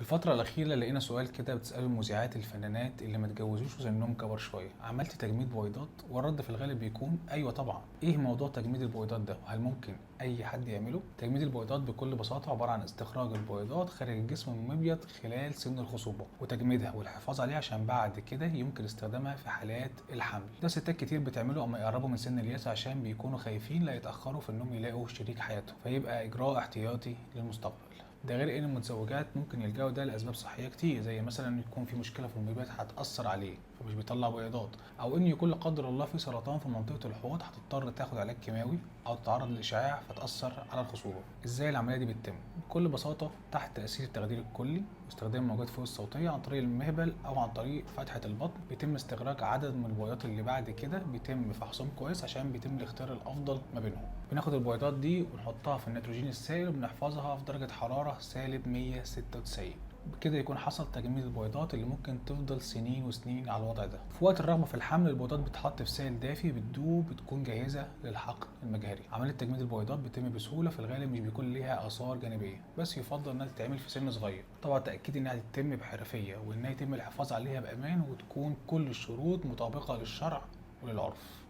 الفترة الأخيرة لقينا سؤال كده بتسأله المذيعات الفنانات اللي ما اتجوزوش وسنهم كبر شوية، عملت تجميد بويضات؟ والرد في الغالب بيكون أيوة طبعا. إيه موضوع تجميد البويضات ده؟ وهل ممكن أي حد يعمله؟ تجميد البويضات بكل بساطة عبارة عن استخراج البويضات خارج الجسم المبيض خلال سن الخصوبة وتجميدها والحفاظ عليها عشان بعد كده يمكن استخدامها في حالات الحمل. ده ستات كتير بتعمله أما يقربوا من سن الياس عشان بيكونوا خايفين لا يتأخروا في إنهم يلاقوا شريك حياتهم، فيبقى إجراء احتياطي للمستقبل. ده غير ان المتزوجات ممكن يلجأوا ده لاسباب صحيه كتير، زي مثلا يكون في مشكله في المبيض هتاثر عليه فمش بيطلع بيضات، او ان يكون لا قدر الله في سرطان في منطقه الحوض هتضطر تاخد علاج كيماوي او تتعرض للاشعاع فتاثر على الخصوبه. ازاي العمليه دي بتتم؟ بكل بساطه تحت تاثير التخدير الكلي واستخدام موجات فوق الصوتيه عن طريق المهبل او عن طريق فتحه البطن، بيتم استخراج عدد من البويضات اللي بعد كده بيتم فحصهم كويس عشان بيتم الاختيار الافضل ما بينهم. بناخد البويضات دي ونحطها في النيتروجين السائل وبنحفظها في درجه حراره سالب 196. بكده يكون حصل تجميد البويضات اللي ممكن تفضل سنين وسنين على الوضع ده. في وقت الرغبه في الحمل البويضات بتتحط في سائل دافي بتدوب بتكون جاهزه للحقن المجهري. عمليه تجميد البويضات بتتم بسهوله، في الغالب مش بيكون ليها اثار جانبيه، بس يفضل انها تتعمل في سن صغير. طبعا تاكيد انها تتم بحرفيه وانها يتم الحفاظ عليها بامان وتكون كل الشروط مطابقه للشرع وللعرف.